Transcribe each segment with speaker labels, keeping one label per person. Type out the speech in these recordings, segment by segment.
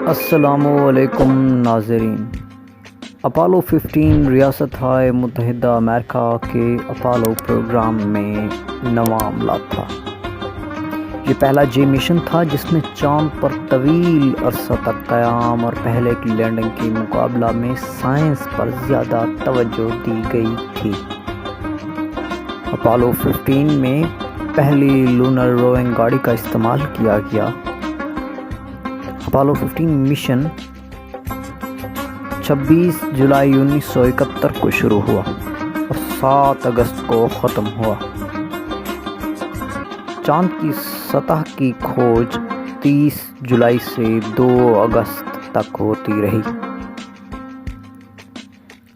Speaker 1: السلام علیکم ناظرین۔ اپولو 15 ریاستہائے متحدہ امریکہ کے اپولو پروگرام میں نواں عملہ تھا۔ یہ پہلا جے مشن تھا جس نے چاند پر طویل عرصہ تک قیام اور پہلے کی لینڈنگ کے مقابلہ میں سائنس پر زیادہ توجہ دی گئی تھی۔ اپولو 15 میں پہلی لونر روئنگ گاڑی کا استعمال کیا گیا۔ اپولو 15 مشن 26 جولائی 1971 کو شروع ہوا اور 7 اگست کو ختم ہوا۔ چاند کی سطح کی کھوج 30 جولائی سے 2 اگست تک ہوتی رہی۔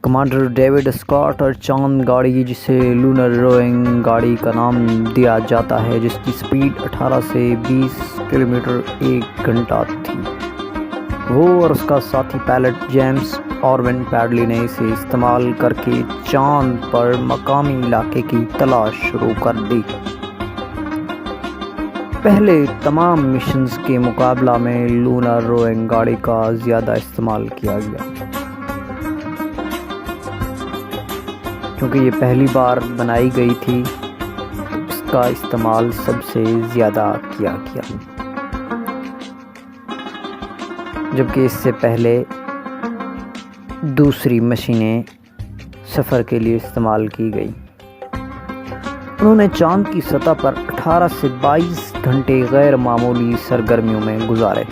Speaker 1: کمانڈر ڈیوڈ اسکاٹ اور چاند گاڑی، جسے لونر روئنگ گاڑی کا نام دیا جاتا ہے، جس کی سپیڈ 18 سے 20 کلومیٹر ایک گھنٹہ تھی، وہ اور اس کا ساتھی پائلٹ جیمز اروین پیڈلی نے اسے استعمال کر کے چاند پر مقامی علاقے کی تلاش شروع کر دی۔ پہلے تمام مشنز کے مقابلہ میں لونر روئنگ گاڑی کا زیادہ استعمال کیا گیا، کیونکہ یہ پہلی بار بنائی گئی تھی تو اس کا استعمال سب سے زیادہ کیا گیا، جبکہ اس سے پہلے دوسری مشینیں سفر کے لیے استعمال کی گئی۔ انہوں نے چاند کی سطح پر 18 سے 22 گھنٹے غیر معمولی سرگرمیوں میں گزارے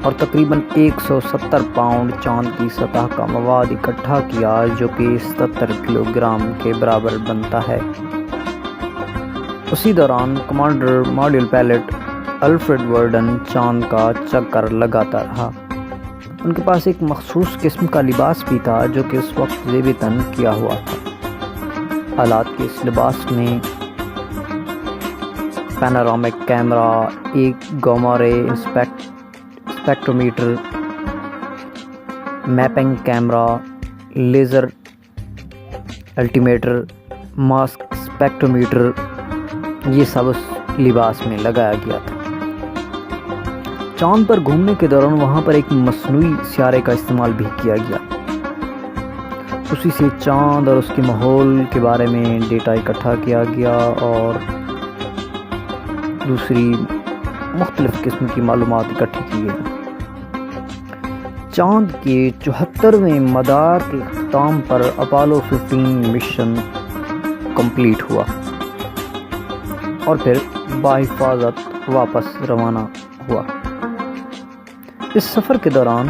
Speaker 1: اور تقریباً 170 پاؤنڈ چاند کی سطح کا مواد اکٹھا کیا، جو کہ 77 کلو گرام کے برابر بنتا ہے۔ اسی دوران commander module pilot Alfred Worden چاند کا چکر لگاتا رہا۔ ان کے پاس ایک مخصوص قسم کا لباس بھی تھا جو کہ اس وقت زیب تن کیا ہوا تھا۔ آلات کے اس لباس میں پینورامک کیمرہ، ایک گاما رے اسپیکٹرومیٹر، میپنگ کیمرہ، لیزر الٹیمیٹر، ماسک اسپیکٹرومیٹر، یہ سب اس لباس میں لگایا گیا تھا۔ چاند پر گھومنے کے دوران وہاں پر ایک مصنوعی سیارے کا استعمال بھی کیا گیا۔ اسی سے چاند اور اس کے ماحول کے بارے میں ڈیٹا اکٹھا کیا گیا اور دوسری مختلف قسم کی معلومات اکٹھی کی گئی۔ چاند کے 74ویں مدار کے اختتام پر اپولو 15 مشن کمپلیٹ ہوا اور پھر بحفاظت واپس روانہ ہوا۔ اس سفر کے دوران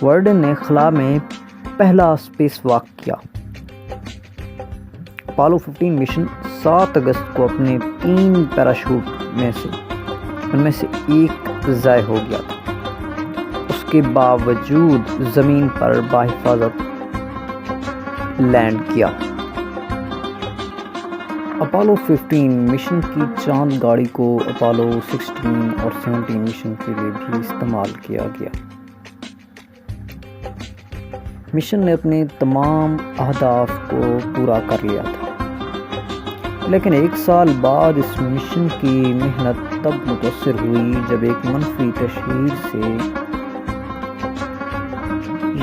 Speaker 1: ورڈن نے خلا میں پہلا اسپیس واک کیا۔ اپولو 15 مشن 7 اگست کو اپنے 3 پیراشوٹ میں سے ان میں سے ایک ضائع ہو گیا تھا۔ اس کے باوجود زمین پر بحفاظت لینڈ کیا۔ اپولو 15 مشن کی چاند گاڑی کو اپولو 16 اور 17 مشن کے لیے بھی استعمال کیا گیا۔ مشن نے اپنے تمام اہداف کو پورا کر لیا تھا، لیکن 1 سال بعد اس مشن کی محنت تب متاثر ہوئی جب ایک منفی تشہیر سے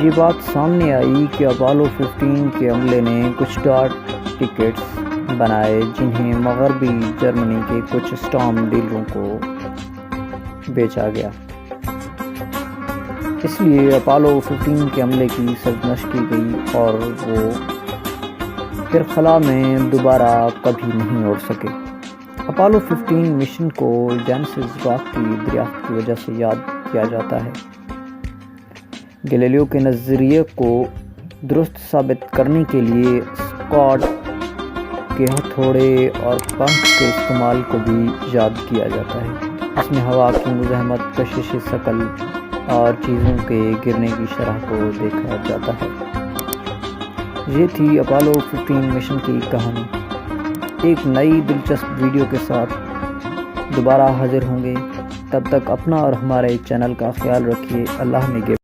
Speaker 1: یہ بات سامنے آئی کہ اپولو 15 کے عملے نے کچھ ڈاک ٹکٹس بنائے جنہیں مغربی جرمنی کے کچھ اسٹام ڈیلروں کو بیچا گیا۔ اس لیے اپولو 15 کے عملے کی سرزنش کی گئی اور وہ پھر خلا میں دوبارہ کبھی نہیں اڑ سکے۔ اپولو 15 مشن کو جینیسس راک کی دریافت کی وجہ سے یاد کیا جاتا ہے۔ گیلیلیو کے نظریے کو درست ثابت کرنے کے لیے اسکاٹ کے ہتھوڑے اور پنکھ کے استعمال کو بھی یاد کیا جاتا ہے۔ اس میں ہوا کی مزاحمت، کشش ثقل اور چیزوں کے گرنے کی شرح کو دیکھا جاتا ہے۔ یہ تھی اپولو 15 مشن کی کہانی۔ ایک نئی دلچسپ ویڈیو کے ساتھ دوبارہ حاضر ہوں گے۔ تب تک اپنا اور ہمارے چینل کا خیال رکھیے۔ اللہ نگہبان۔